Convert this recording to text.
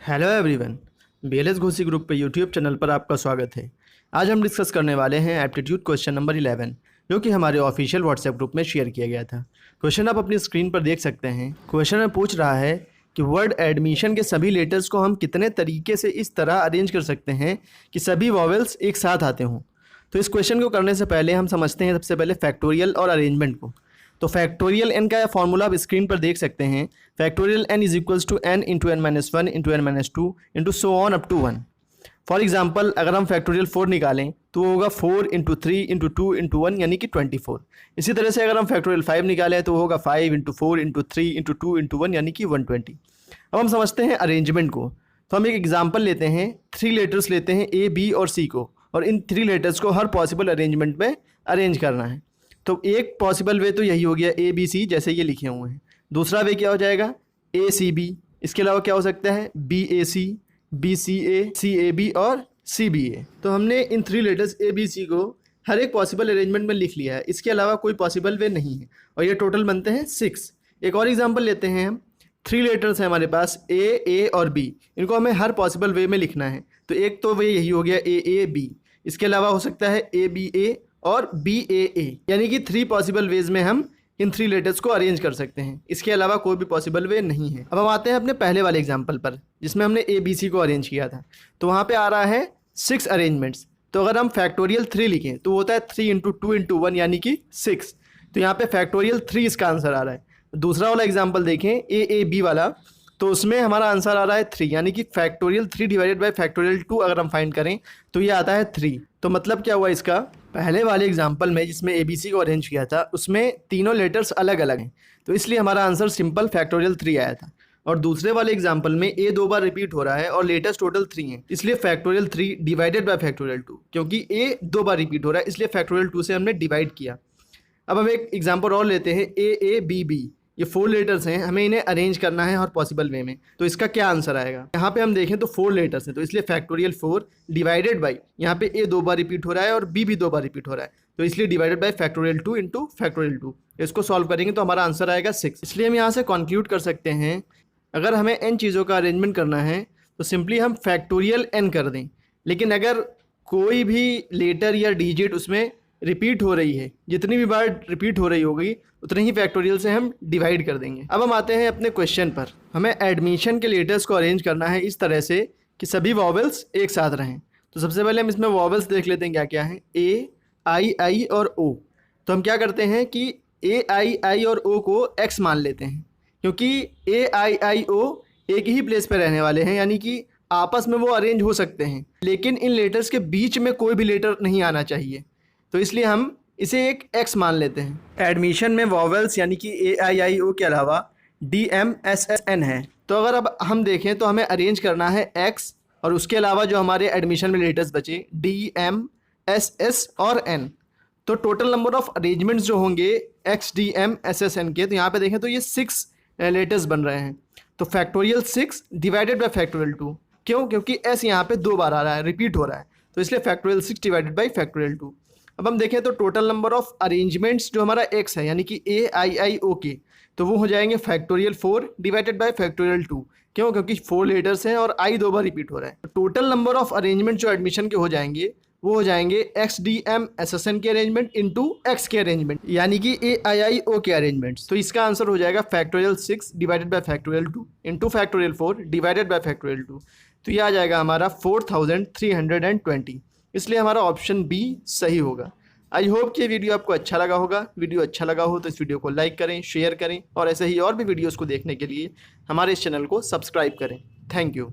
Hello everyone, BLS Ghosi group पे YouTube channel पर आपका स्वागत है। आज हम डिस्कस करने वाले हैं एप्टीट्यूड क्वेश्चन नंबर 11 जो कि हमारे ऑफिशियल व्हाट्सएप ग्रुप में शेयर किया गया था। क्वेश्चन आप अपनी स्क्रीन पर देख सकते हैं। क्वेश्चन में पूछ रहा है कि वर्ड एडमिशन के सभी लेटर्स को हम कितने तरीके से इस तरह अरेंज कर सकते हैं कि सभी वॉवेल्स एक साथ आते हों। तो इस क्वेश्चन को करने से पहले हम समझते हैं सबसे पहले फैक्टोरियल और अरेंजमेंट को। तो फैक्टोरियल एन का फॉर्मूला आप स्क्रीन पर देख सकते हैं। Factorial N is equals to N into N minus one into N minus two into so on up to one. For example अगर हम फैक्टोरियल 4 निकालें तो वो होगा 4 इंटू 3 इंटू 2 इंटू 1 यानी कि 24। इसी तरह से अगर हम फैक्टोरियल 5 निकालें तो होगा 5 इंटू 4 इंटू 3 इंटू 2 इंटू 1 यानी कि 120। अब हम समझते हैं अरेंजमेंट को। तो हम एक एग्जाम्पल लेते हैं, 3 लेटर्स लेते हैं ए बी और सी को, और इन 3 लेटर्स को हर पॉसिबल अरेंजमेंट में अरेंज करना है। तो एक पॉसिबल वे तो यही हो गया ए बी सी जैसे ये लिखे हुए हैं। दूसरा वे क्या हो जाएगा ए सी बी। इसके अलावा क्या हो सकता है B A C A B और सी बी ए। तो हमने इन 3 लेटर्स ए बी सी को हर एक पॉसिबल अरेंजमेंट में लिख लिया है। इसके अलावा कोई पॉसिबल वे नहीं है और ये टोटल बनते हैं 6। एक और एग्जांपल लेते हैं हम, 3 लेटर्स हैं हमारे पास ए और बी, इनको हमें हर पॉसिबल वे में लिखना है। तो एक तो वे यही हो गया ए बी। इसके अलावा हो सकता है ए बी ए और बी ए, यानी कि 3 पॉसिबल वेज में हम इन 3 लेटर्स को अरेंज कर सकते हैं। इसके अलावा कोई भी पॉसिबल वे नहीं है। अब हम आते हैं अपने पहले वाले एग्जांपल पर जिसमें हमने ए बी सी को अरेंज किया था। तो वहाँ पे आ रहा है 6 अरेंजमेंट्स। तो अगर हम फैक्टोरियल 3 लिखें तो होता है 3 इंटू 2 इंटू 1 यानी कि 6। तो यहाँ पे फैक्टोरियल 3 इसका आंसर आ रहा है। दूसरा वाला एग्जाम्पल देखें ए बी वाला, तो उसमें हमारा आंसर आ रहा है 3, यानी कि फैक्टोरियल 3 डिवाइडेड बाय फैक्टोरियल 2 अगर हम फाइंड करें तो ये आता है 3। तो मतलब क्या हुआ इसका, पहले वाले एग्जांपल में जिसमें ए बी सी को अरेंज किया था उसमें तीनों लेटर्स अलग अलग हैं, तो इसलिए हमारा आंसर सिंपल फैक्टोरियल 3 आया था। और दूसरे वाले एग्जांपल में ए 2 बार रिपीट हो रहा है और लेटर्स टोटल 3 हैं, इसलिए फैक्टोरियल 3 डिवाइडेड बाय फैक्टोरियल 2, क्योंकि ए 2 बार रिपीट हो रहा है इसलिए फैक्टोरियल 2 से हमने डिवाइड किया। अब हम एक एग्जाम्पल और लेते हैं ए बी। ये 4 लेटर्स हैं, हमें इन्हें अरेंज करना है हर पॉसिबल वे में। तो इसका क्या आंसर आएगा, यहाँ पे हम देखें तो 4 लेटर्स हैं, तो इसलिए फैक्टोरियल 4 डिवाइडेड बाई, यहाँ पे ए 2 बार रिपीट हो रहा है और बी भी 2 बार रिपीट हो रहा है, तो इसलिए divided by factorial 2 into factorial 2। इसको सॉल्व करेंगे तो हमारा आंसर आएगा 6। इसलिए हम यहाँ से कंक्लूड कर सकते हैं अगर हमें n चीज़ों का अरेंजमेंट करना है तो सिंपली हम फैक्टोरियल n कर दें। लेकिन अगर कोई भी लेटर या डिजिट उसमें रिपीट हो रही है, जितनी भी बार रिपीट हो रही होगी उतने ही फैक्टोरियल से हम डिवाइड कर देंगे। अब हम आते हैं अपने क्वेश्चन पर। हमें एडमिशन के लेटर्स को अरेंज करना है इस तरह से कि सभी वॉवेल्स एक साथ रहें। तो सबसे पहले हम इसमें वॉवेल्स देख लेते हैं क्या क्या हैं, ए आई और ओ। तो हम क्या करते हैं कि ए आई और ओ को एक्स मान लेते हैं, क्योंकि ए आई ओ एक ही प्लेस पर रहने वाले हैं, यानी कि आपस में वो अरेंज हो सकते हैं, लेकिन इन लेटर्स के बीच में कोई भी लेटर नहीं आना चाहिए। तो इसलिए हम इसे एक एक्स मान लेते हैं। एडमिशन में वॉवेल्स यानी कि ए आई ओ के अलावा D M S S N है। तो अगर अब हम देखें तो हमें अरेंज करना है एक्स और उसके अलावा जो हमारे एडमिशन में लेटर्स बचे डी एम एस एस और एन। तो टोटल नंबर ऑफ अरेंजमेंट्स जो होंगे X D M S S N के, तो यहाँ पे देखें तो ये 6 लेटर्स बन रहे हैं। तो फैक्टोरियल 6 डिवाइडेड बाई फैक्टोरियल 2, क्यों, क्योंकि एस यहाँ पे 2 बार आ रहा है, रिपीट हो रहा है, तो इसलिए फैक्टोरियल 6 डिवाइडेड बाई फैक्टोरियल 2। अब हम देखें तो टोटल नंबर ऑफ अरेंजमेंट्स जो हमारा एक्स है यानी कि ए आई ओ के, तो वो हो जाएंगे फैक्टोरियल 4 डिवाइडेड बाय फैक्टोरियल 2, क्यों, क्योंकि 4 लेटर्स हैं और आई 2 बार रिपीट हो रहा है। तो टोटल नंबर ऑफ अरेंजमेंट जो एडमिशन के हो जाएंगे वो हो जाएंगे X D M S S N के अरेंजमेंट इंटू एक्स के अरेंजमेंट, यानी कि ए आई ओ के अरेंजमेंट्स। तो इसका आंसर हो जाएगा factorial 6 divided by factorial 2 into factorial 4 divided by factorial 2। तो ये आ जाएगा हमारा 4320। इसलिए हमारा ऑप्शन बी सही होगा। आई होप कि वीडियो आपको अच्छा लगा होगा। वीडियो अच्छा लगा हो तो इस वीडियो को लाइक करें, शेयर करें और ऐसे ही और भी वीडियोस को देखने के लिए हमारे इस चैनल को सब्सक्राइब करें। Thank you.